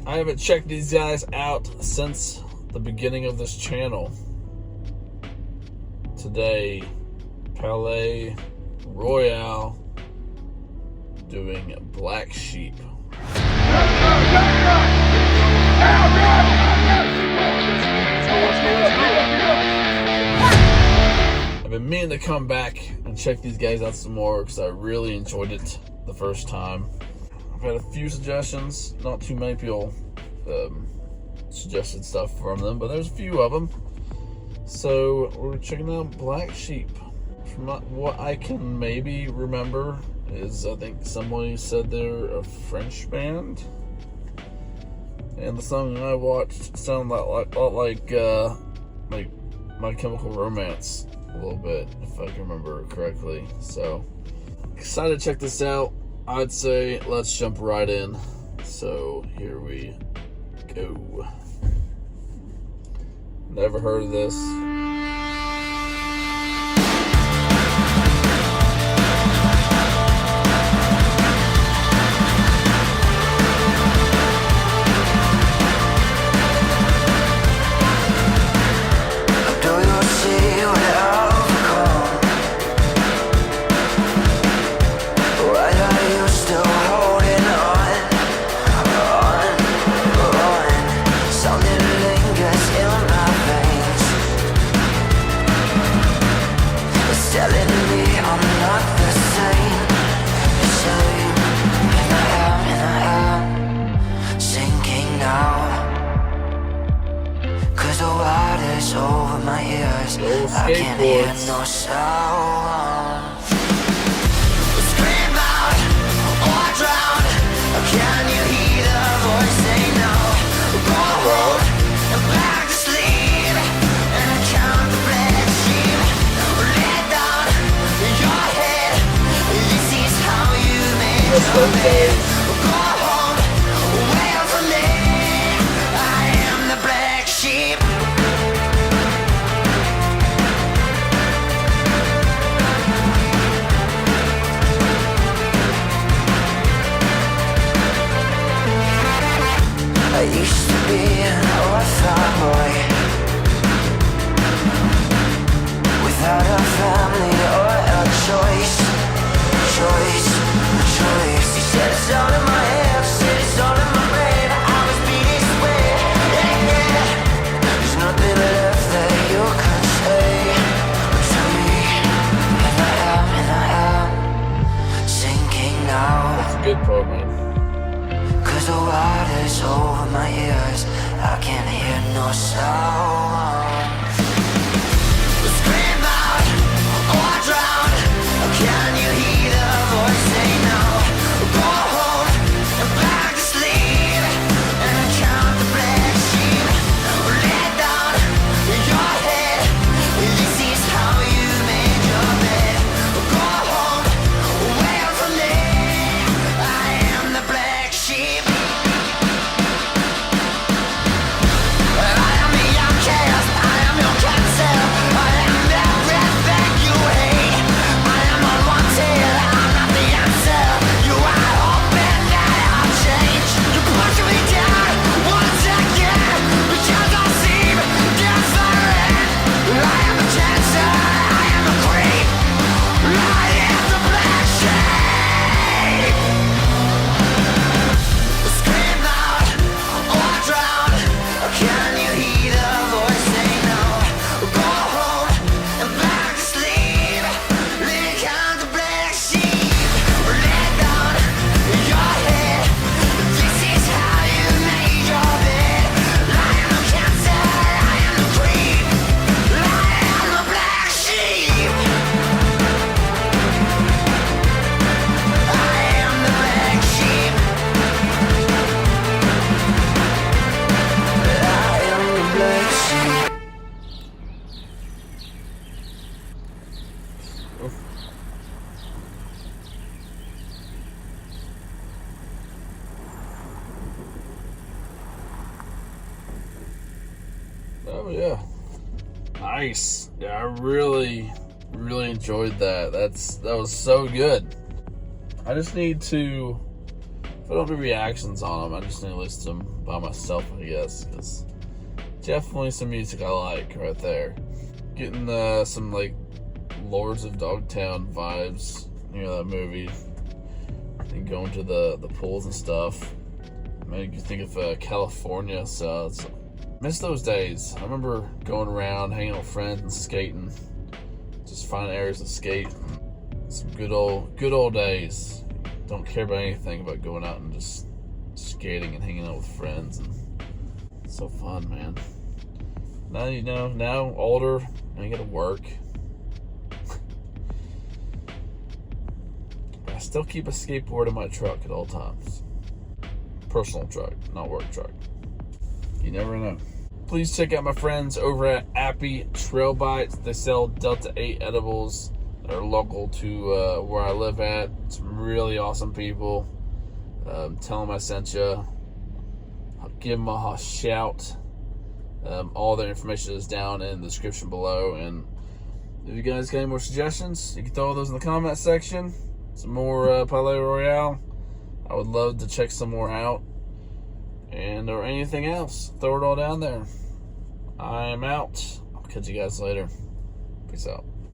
I haven't checked these guys out since the beginning of this channel. Today, Palaye Royale doing Black Sheep. I've been meaning to come back and check these guys out some more because I really enjoyed it the first time. I've had a few suggestions, not too many people suggested stuff from them, but there's a few of them. So we're checking out Black Sheep. From what I can maybe remember is, I think somebody said they're a French band, and the song I watched sounded a lot like My Chemical Romance a little bit, if I can remember correctly. So excited to check this out. I'd say let's jump right in. So here we go. Never heard of this. Over my ears, I can't hear no sound. Scream out or drown. Can you hear the voice say no? Go home and back to sleep and count the black sheep. Lay down your head. This is how you make your bed. Go home, wait for me. I am the black sheep. I used to be an orphan boy, without a family or a choice. You said it's all in my head, said it's all in my brain. I was beat this way, yeah. There's nothing left that you can say to me, and I am sinking now. That's a good part, man. The water's over my ears, I can't hear no sound. Scream out or drown. Can you hear the voice say no? Go home and back to sleep and count the black sheep. Lay down your head. This is how you made your bed. Go home, wait for me. I am the black sheep. Oh yeah, nice. Yeah, I really enjoyed that. That was so good. I just need to if I don't do reactions on them, I just need to listen to them by myself, I guess, because definitely some music I like right there. Getting some like Lords of Dogtown vibes, that movie, and going to the pools and stuff. Made you think of California, so miss those days. I remember going around, hanging with friends and skating, just finding areas to skate. Some good old days. Don't care about anything but going out and just skating and hanging out with friends, and it's so fun, man. Now older, now you gotta work. I still keep a skateboard in my truck at all times. Personal truck, not work truck. You never know. Please check out my friends over at Appy Trail Bites. They sell Delta 8 edibles that are local to where I live at. Some really awesome people. Tell them I sent you. I'll give them a shout. All their information is down in the description below. And if you guys got any more suggestions, you can throw those in the comment section. Some more Palaye Royale. I would love to check some more out. Or anything else. Throw it all down there. I am out. I'll catch you guys later. Peace out.